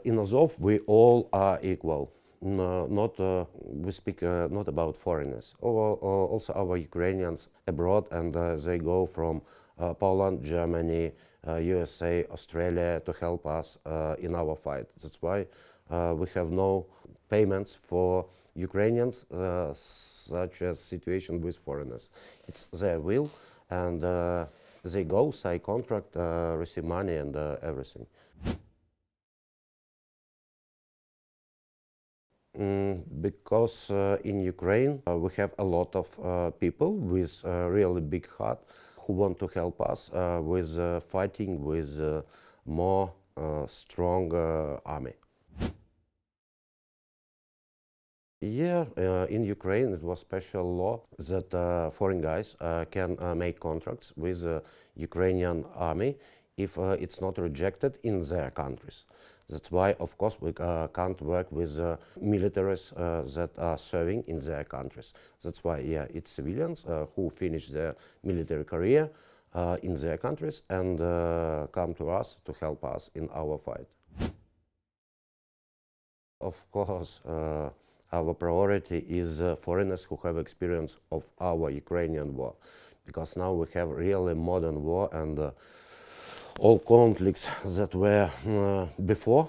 In Azov, we all are equal. No, not we speak not about foreigners. Also, our Ukrainians abroad, and they go from Poland, Germany, USA, Australia to help us in our fight. That's why we have no payments for Ukrainians, such as situation with foreigners. It's their will, and they go, sign contract, receive money, and everything. Because in Ukraine we have a lot of people with really big heart who want to help us with fighting with more strong army. Yeah, in Ukraine it was special law that foreign guys can make contracts with Ukrainian army if it's not rejected in their countries. That's why, of course, we can't work with militaries that are serving in their countries. That's why, yeah, it's civilians who finish their military career in their countries and come to us to help us in our fight. Of course, our priority is foreigners who have experience of our Ukrainian war, because now we have really modern war, and all conflicts that were before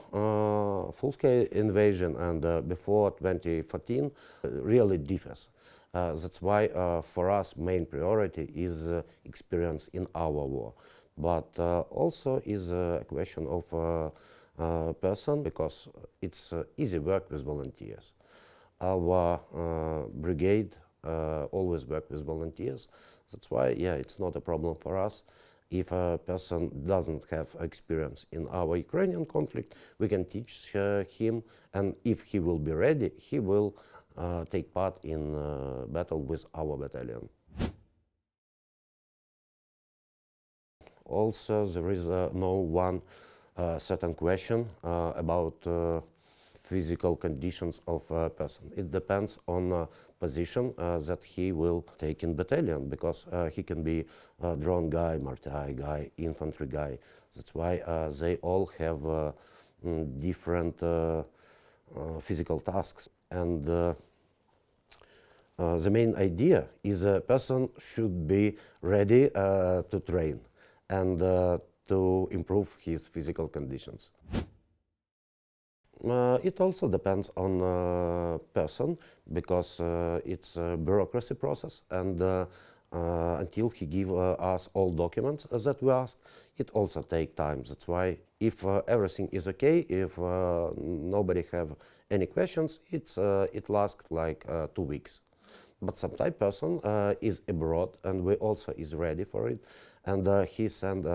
full-scale invasion and before 2014 really differs. That's why for us main priority is experience in our war, but also is a question of person, because it's easy work with volunteers. Our brigade always work with volunteers. That's why, yeah, it's not a problem for us. If a person doesn't have experience in our Ukrainian conflict, we can teach him, and if he will be ready, he will take part in battle with our battalion. Also, there is no one certain question about physical conditions of a person. It depends on position that he will take in battalion, because he can be a drone guy, mortar guy, infantry guy. That's why they all have different physical tasks. And the main idea is a person should be ready to train and to improve his physical conditions. It also depends on person, because it's a bureaucracy process, and until he give us all documents that we ask, it also take time. That's why if everything is okay, if nobody have any questions, it lasts like 2 weeks. But some type person is abroad, and we also is ready for it, and he send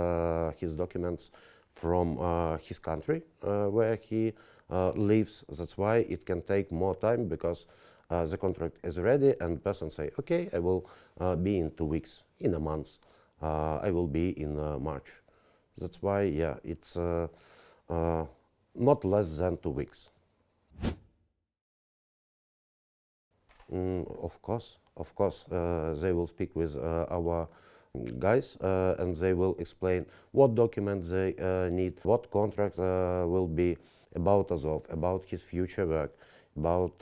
his documents from his country where he lives. That's why it can take more time, because the contract is ready and person say, okay, I will be in 2 weeks, in a month, I will be in March. That's why, yeah, it's not less than 2 weeks. Of course, they will speak with our guys and they will explain what documents they need, what contract will be about Azov, about his future work, about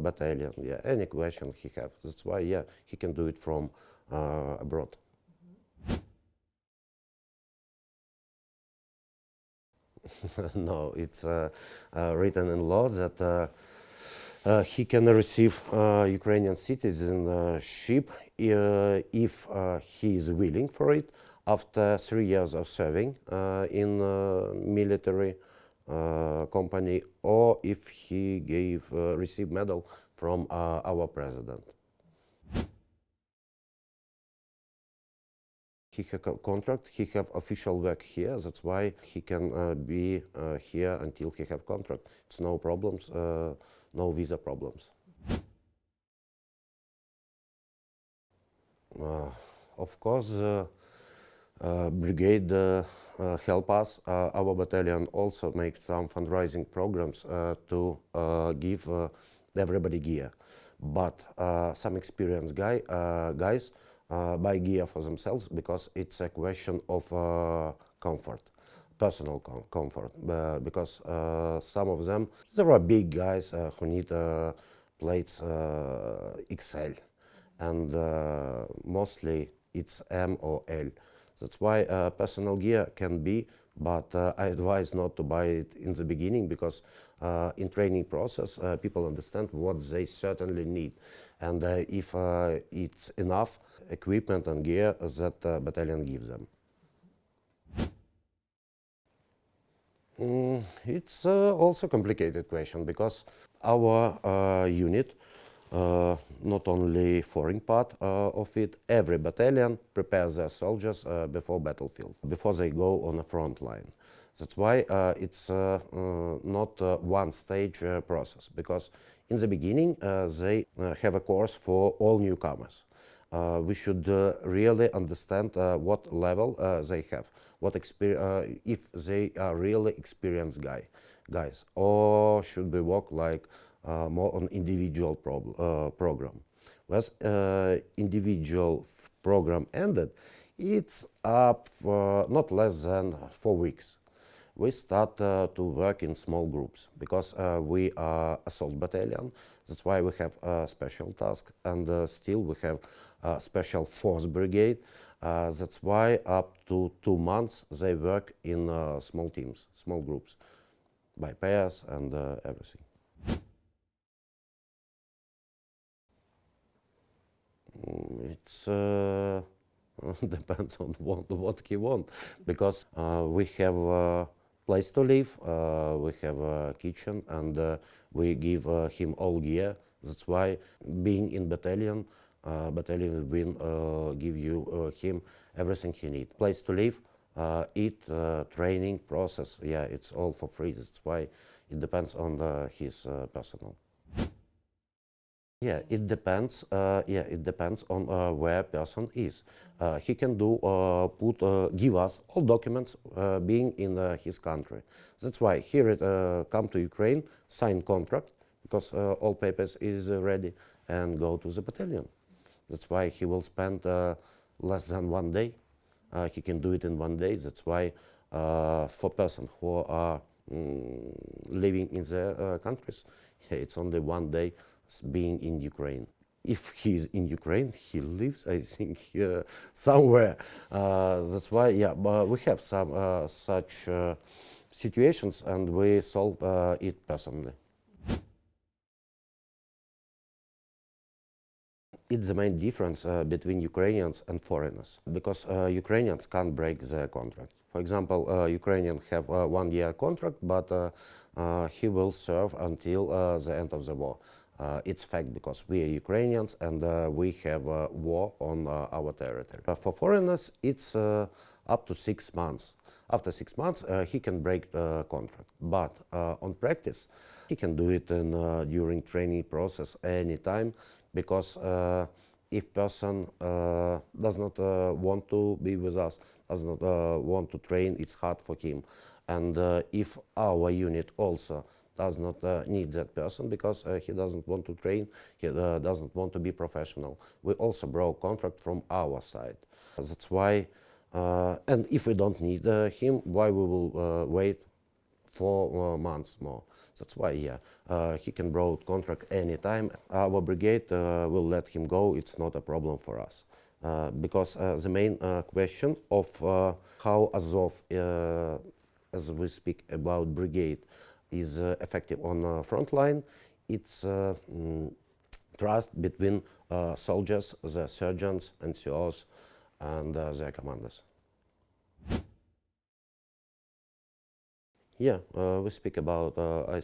battalion, yeah, any question he has. That's why, yeah, he can do it from abroad. No, it's written in law that he can receive Ukrainian citizenship if he is willing for it after 3 years of serving in military company, or if he received medal from our president. He have a contract, he have official work here, that's why he can be here until he have contract. It's no problems, no visa problems. Of course, brigade help us. Our battalion also makes some fundraising programs to give everybody gear. But some experienced guys buy gear for themselves, because it's a question of comfort. personal comfort, because some of them, there are big guys who need plates XL, and mostly it's M or L. That's why personal gear can be, but I advise not to buy it in the beginning, because in training process people understand what they certainly need, and if it's enough equipment and gear that battalion gives them. It's also a complicated question, because our unit, not only foreign part of it, every battalion prepares their soldiers before battlefield, before they go on the front line. That's why it's not a one-stage process, because in the beginning they have a course for all newcomers. We should really understand what level they have, what if they are really experienced guys, or should we work like more on individual program. Once individual program ended, it's up for not less than 4 weeks. We start to work in small groups, because we are assault battalion. That's why we have a special task, and still we have a Special Forces Brigade. That's why up to 2 months they work in small teams, small groups, by pairs and everything. It's depends on what he wants, because we have a place to live, we have a kitchen, and we give him all gear. That's why being in battalion will give him everything he needs. Place to live, eat, training process. Yeah, it's all for free. That's why it depends on his personal. Yeah, it depends. It depends on where person is. He can give us all documents being in his country. That's why here come to Ukraine, sign contract, because all papers is ready, and go to the battalion. That's why he will spend less than 1 day. He can do it in 1 day. That's why for person who are living in their countries, it's only 1 day being in Ukraine. If he's in Ukraine, he lives, I think, somewhere. That's why, yeah, but we have some such situations, and we solve it personally. It's the main difference between Ukrainians and foreigners, because Ukrainians can't break their contract. For example, Ukrainians have a 1-year contract, but he will serve until the end of the war. It's fact, because we are Ukrainians, and we have a war on our territory. For foreigners, it's up to 6 months. After 6 months, he can break the contract. But on practice, he can do it during training process anytime, because if person does not want to be with us, does not want to train, it's hard for him. And if our unit also does not need that person, because he doesn't want to train, he doesn't want to be professional, we also broke contract from our side. That's why, and if we don't need him, why we will wait 4 months more? That's why, yeah, he can break contract anytime. Our brigade will let him go. It's not a problem for us, because the main question of how Azov, as we speak about brigade, is effective on front line, it's trust between soldiers, the sergeants, NCOs, and their commanders. Yeah, we speak about, I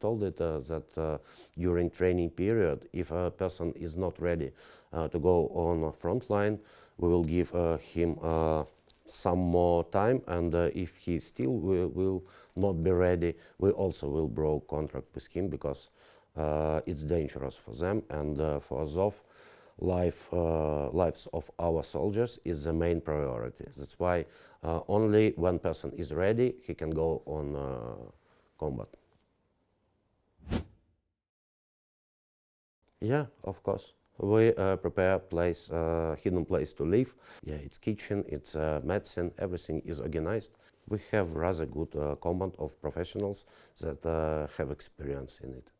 told it that during training period, if a person is not ready to go on front line, we will give him some more time, and if he still will not be ready, we also will break contract with him, because it's dangerous for them, and for Azov, lives of our soldiers is the main priority. That's why only when person is ready, he can go on combat. Yeah, of course. We prepare place, hidden place to live. Yeah, it's kitchen, it's medicine, everything is organized. We have rather good command of professionals that have experience in it.